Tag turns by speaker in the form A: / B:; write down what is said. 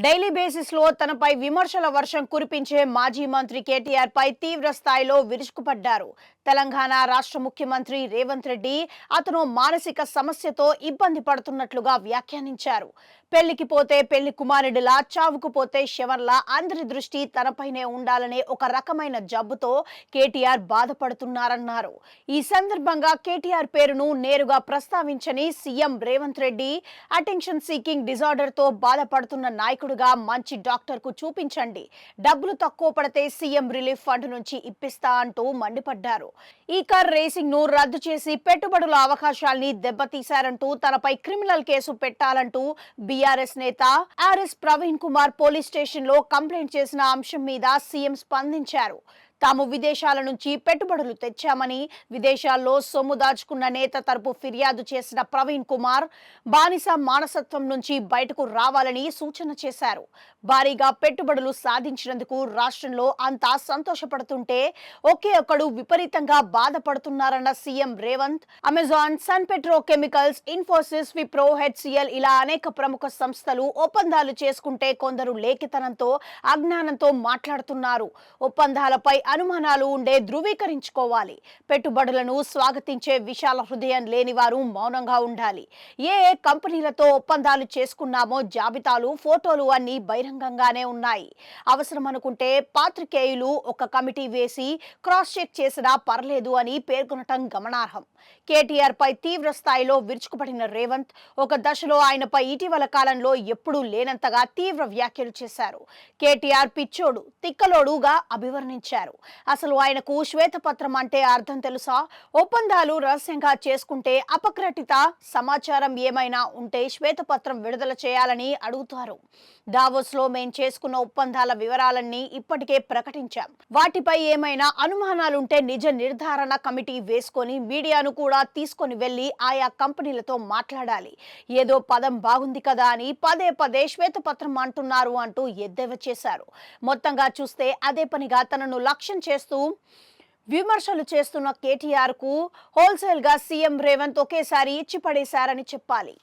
A: Daily basis లో తనపై విమర్శల వర్షం కురిపించే మాజీ మంత్రి కేటీఆర్ పై తీవ్ర స్థాయిలో విరుచుకుపడ్డారు. తెలంగాణ రాష్ట్ర ముఖ్యమంత్రి రేవంత్ రెడ్డి అతను మానసిక సమస్యతో ఇబ్బంది పడుతున్నట్లుగా వ్యాఖ్యానించారు. పెళ్లికి పోతే పెళ్లి కుమారుడిలా, చావుకు పోతే శవంలా అందరి దృష్టి తనపైనే ఉండాలనే ఒక రకమైన జబ్బుతో కేటీఆర్ బాధపడుతున్నారన్నారు. ఈ సందర్భంగా కేటీఆర్ పేరును నేరుగా ప్రస్తావించని CM Revanth Reddy attention seeking disorder తో బాధపడుతున్న నాయకుడిగా మంచి డాక్టర్ కు చూపించండి, డబ్బులు తక్కువ పడితే సీఎం రిలీఫ్ ఫండ్ నుంచి ఇప్పిస్తా అంటూ మండిపడ్డారు. ఈ కార్ రేసింగ్ ను రద్దు చేసి పెట్టుబడుల అవకాశాల్ని దెబ్బతీశారంటూ తనపై క్రిమినల్ కేసు పెట్టాలంటూ బీఆర్ఎస్ నేత RS Praveen Kumar police station లో కంప్లైంట్ చేసిన అంశం మీద సీఎం స్పందించారు. తాము విదేశాల నుంచి పెట్టుబడులు తెచ్చామని, విదేశాల్లో సొమ్ము దాచుకున్న నేత తరపు ఫిర్యాదు చేసిన ప్రవీణ్ కుమార్ బానిస మానసత్వం నుంచి బయటకు రావాలని సూచన చేశారు. భారీగా పెట్టుబడులు సాధించినందుకు రాష్ట్రంలో అంతా సంతోషపడుతుంటే ఒకే ఒక్కడు విపరీతంగా బాధపడుతున్నారన్న CM Revanth Amazon, Sun Petrochemicals, Infosys, Wipro, HCL ఇలా అనేక ప్రముఖ సంస్థలు ఒప్పందాలు చేసుకుంటే కొందరు లేఖితనంతో, అజ్ఞానంతో మాట్లాడుతున్నారు. ఒప్పందాలపై అనుమానాలు ఉండే ధృవీకరించుకోవాలి. పెట్టుబడులను స్వాగతించే విశాల హృదయం లేని వారు మౌనంగా ఉండాలి. ఏ కంపెనీలతో ఒప్పందాలు చేసుకున్నామో జాబితాలు, ఫోటోలు అన్ని బహిరంగంగానే ఉన్నాయి. అవసరం అనుకుంటే పాత్రికేయులు ఒక కమిటీ వేసి క్రాస్ చెక్ చేసినా పర్లేదు అని పేర్కొనటం గమనార్హం. కేటీఆర్ పై తీవ్ర స్థాయిలో విరుచుకుపడిన రేవంత్ ఒక దశలో ఆయనపై ఇటీవల కాలంలో ఎప్పుడూ లేనంతగా తీవ్ర వ్యాఖ్యలు చేశారు. కేటీఆర్ పిచ్చోడు, తిక్కలోడుగా అభివర్ణించారు. అసలు ఆయనకు శ్వేతపత్రం అంటే అర్థం తెలుసా? ఒప్పందాలు రహస్యంగా చేసుకుంటే అపక్రటిత సమాచారం ఏమైనా ఉంటే శ్వేతపత్రం విడుదల చేయాలని అడుగుతారు. దావోస్ లో మేం చేసుకున్న ఒప్పందాల వివరాలన్నీ ఇప్పటికే ప్రకటించాం. వాటిపై ఏమైనా అనుమానాలుంటే నిజ నిర్ధారణ కమిటీ వేసుకొని మీడియాను కూడా తీసుకొని వెళ్లి ఆయా కంపెనీలతో మాట్లాడాలి. ఏదో పదం బాగుంది కదా అని పదే పదే శ్వేతపత్రం అంటున్నారు అంటూ ఎద్దేవా చేశారు. మొత్తంగా చూస్తే అదే పనిగా తనను లక్ష్యం చేస్తూ విమర్శలు చేస్తున్న కేటీఆర్ కు హోల్సేల్ గా సీఎం రేవంత్ ఒకేసారి ఇచ్చి పడేశారని చెప్పాలి.